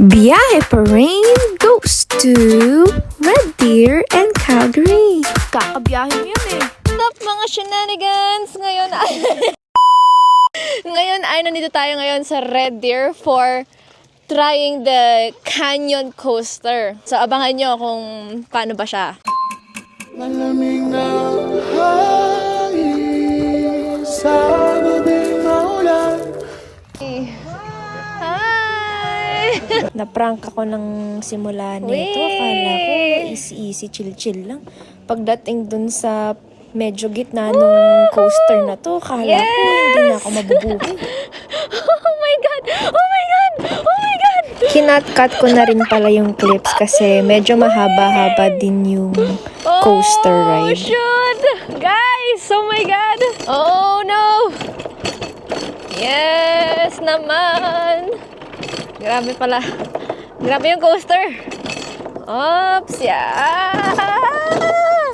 Biyahe Parade goes to Red Deer and Calgary. Kakabiyahe mo yun eh. Stop mga shenanigans! Ngayon ay nandito tayo ngayon sa Red Deer for trying the Canyon Coaster. So abangan nyo kung paano ba siya. Malamig na hangin sa gabing maulan. Hi! Na-prank ako ng simula nito. Akala ko easy, chill lang. Pagdating dun sa medyo gitna nung coaster na to, akala ko hindi na ako mabubuhay. Oh my God! Oh my God! Oh my God! Kinat-cut ko na rin pala yung clips kasi medyo mahaba-haba din yung coaster Oh, ride. shoot! Guys! Oh my God! Oh no! Yes naman! Grabe pala. Grabe yung coaster. Oops! Yeah!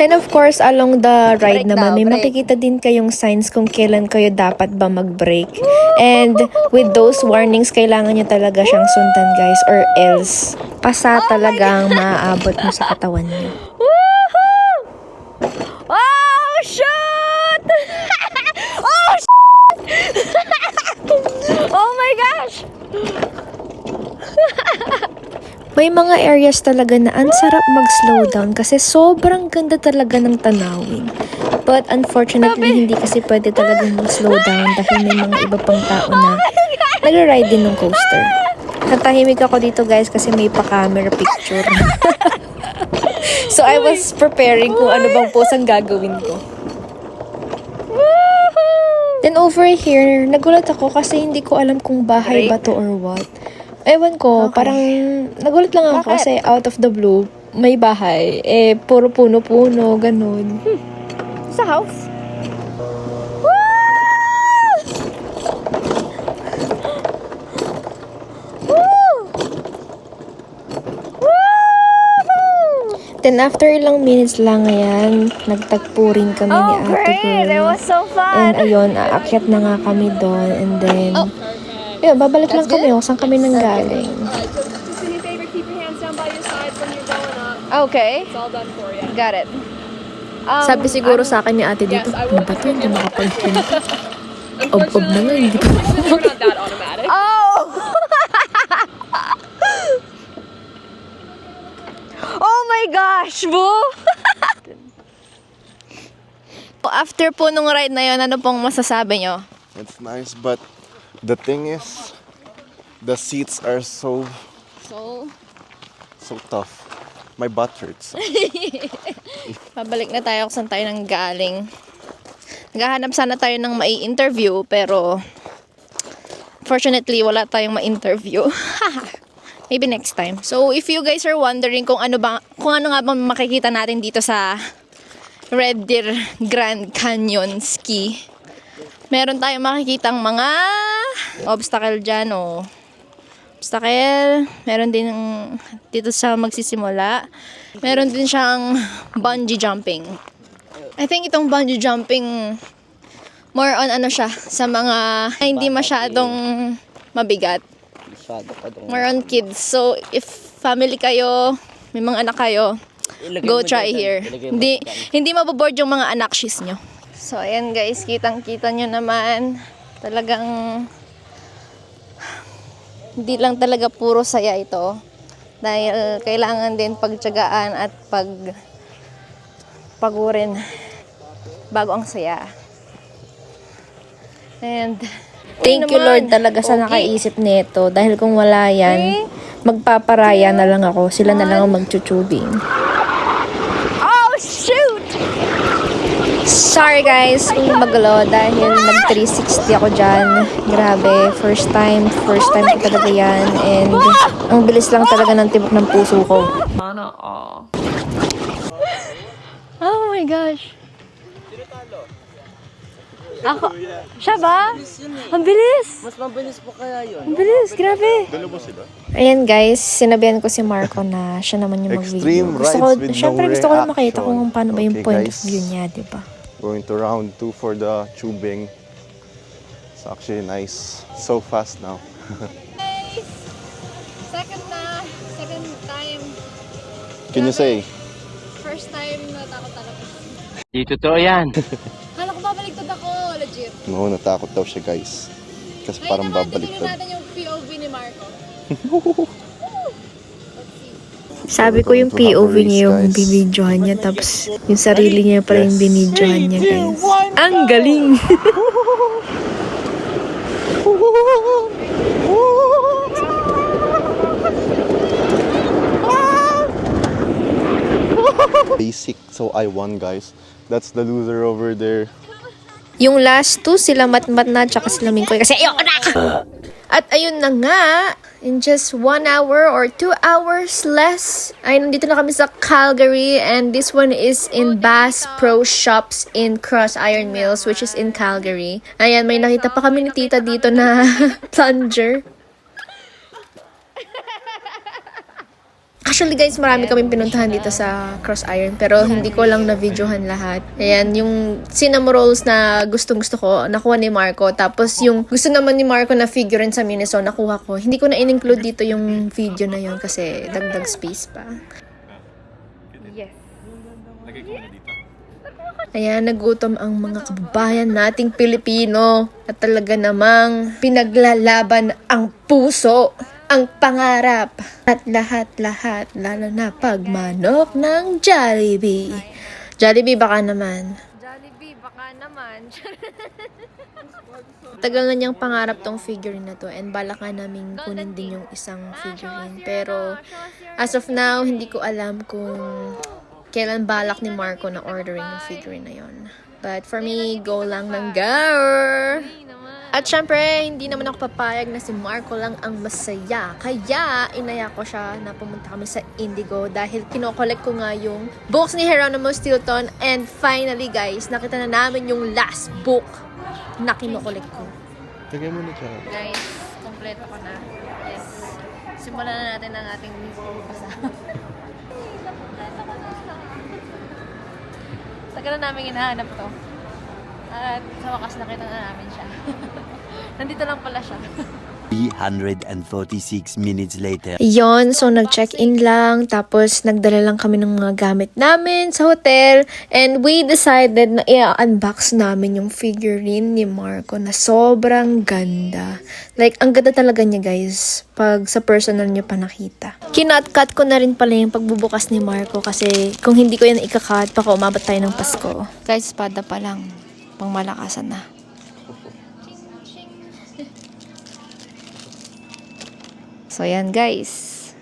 And of course, along the ride Break naman, daw, may break. makikita din kayong signs kung kailan kayo dapat ba mag-break. And with those warnings, kailangan nyo talaga siyang sundan, guys, or else pasa talagang maaabot mo sa katawan nyo. Woohoo! Oh, shoot! Oh, oh my gosh! May mga areas talaga na ang sarap mag-slow down kasi sobrang ganda talaga ng tanawin. But unfortunately, hindi kasi pwede talagang mag-slow down dahil may mga iba pang tao na nag-ride din ng coaster. Natahimik ako dito, guys, kasi may pa-camera picture. So I was preparing kung ano bang pose ang gagawin ko. Then over here, nagulat ako kasi hindi ko alam kung bahay ba to or what. Ewan ko, parang nagulat lang ako kasi out of the blue, may bahay. Eh, puro puno-puno, ganun. Sa house? Then after ilang minutes lang ngayon, nagtagpo rin kami ni Oh, ate great! girl. It was so And fun! ayun, aakyat na nga kami doon. And then, yun, babalik lang kami kung saan kami nanggaling. Just do me a favor, keep your hands down by your sides when you're going up. Okay. It's all done for you. Got it. Sabi siguro sa akin ni ate dito, ano ba to? Hindi makapagpunta. Ob-ob na nga, hindi pa. We're not that automatic. Oh! Oh my gosh, boo! After po nung ride na yun, ano pong masasabi nyo? It's nice, but the thing is, the seats are so tough. My butt hurts. Pabalik na tayo kung saan tayo nang galing. Naghahanap sana tayo ng mai-interview, pero fortunately, wala tayong ma-interview. Maybe next time. So, if you guys are wondering kung ano nga bang makikita natin dito sa Red Deer Grand Canyon Ski, meron tayong makikitang mga obstacle dyan, obstacle. Meron din dito sa magsisimula. Meron din siyang bungee jumping. I think itong bungee jumping, more on ano siya, sa mga hindi masyadong mabigat. More on kids. So, if family kayo, may mga anak kayo, go try here. Hindi maboboard yung mga anak-shis nyo. So, ayan guys, kitang-kita nyo naman. Talagang hindi lang talaga puro saya ito. Dahil kailangan din pagtiyagaan at pagurin bago ang saya. And Thank you Lord talaga sa nakaisip nito. Dahil kung wala yan, magpaparaya na lang ako. Sila na lang ang magchuchubing. Oh, shoot! Sorry guys kung magulo dahil nag-360 ako dyan. Grabe, first time ko talaga yan. And ang bilis lang talaga ng tibok ng puso ko. Oh my gosh. Ako, siya ba? Ang bilis! Mas mabilis po kaya yun. Ang bilis, grabe. Ayan guys, sinabihan ko si Marco na siya naman yung mag-video. Extreme rides with no Gusto ko na makita reaction. kung paano ba yung Okay, point guys. of view niya, di ba? Going to round 2 for the tubing. It's actually nice. So fast now. Second na. Second time. Can you say? First time natakot talaga. Di totoo yan. Kala ko babaligtad ako. Legit. No, natakot daw siya, guys. Kasi parang Ngayon naman, babaliktad. titignan natin yung POV ni Marco. Sabi ko yung POV niya yung binidyohan niya, tapos yung sarili niya pala yung binidyohan niya, guys. Ang galing! Basic, so I won, guys. That's the loser over there. Yung last two, sila Matmat na, tsaka sila Mingkoy, kasi ayoko na! At ayun na nga, in just 1 hour or 2 hours less, ay nandito na kami sa Calgary, and this one is in Bass Pro Shops in Cross Iron Mills, which is in Calgary. Ayan, may nakita pa kami ni tita dito na plunger. Actually guys, marami kaming pinuntahan dito sa Cross Iron, pero hindi ko lang na-videohan lahat. Ayan, yung cinnamon rolls na gustong-gusto ko, nakuha ni Marco. Tapos yung gusto naman ni Marco na figurine sa Miniso, nakuha ko. Hindi ko na in-include dito yung video na yun kasi dagdag space pa. Ayan, nagutom ang mga kababayan nating Pilipino. At talaga namang pinaglalaban ang puso, ang pangarap, at lahat-lahat, lalo na pagmanok ng Jollibee. Jollibee, baka naman. Jollibee, baka naman. Tagal na niyang pangarap tong figurine na to, and balak nga namin kunin din yung isang figurine. Pero, as of now, hindi ko alam kung kailan balak ni Marco na ordering yung figurine na yon. But for me, go lang ng go! At syempre, hindi naman ako papayag na si Marco lang ang masaya. Kaya, inaya ko siya na pumunta kami sa Indigo dahil kinokollect ko nga yung books ni Geronimo Stilton. And finally guys, nakita na namin yung last book na kinokollect ko. Tagay mo na siya. Guys, kompleto ko na. Yes. Simulan na natin ang ating pagbasa. Tagal na namin hinahanap to. At sa wakas nakita na namin siya. Nandito lang pala siya. 346 minutes later. Yon, so nag-check-in lang, tapos nagdala lang kami ng mga gamit namin sa hotel, and we decided na i-unbox namin yung figurine ni Marco na sobrang ganda. Like, ang ganda talaga niya guys, pag sa personal niyo pa nakita. Kinat-cut ko na rin pala yung pagbubukas ni Marco kasi kung hindi ko yan ika-cut, baka umabot tayo ng Pasko. Guys, espada pa lang, pang malakasan na. So, yan guys.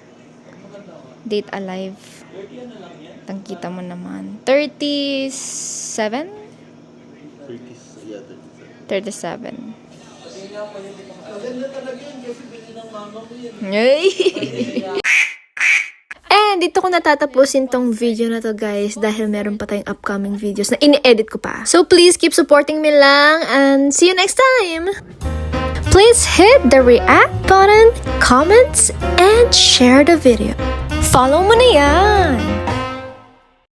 Date alive. Tangkita mo naman. 37? 37. And dito ko natatapusin tong video na to guys dahil meron pa tayong upcoming videos na ini-edit ko pa. So, please keep supporting me lang and see you next time! Please hit the react button, comments, and share the video. Follow mo na yan!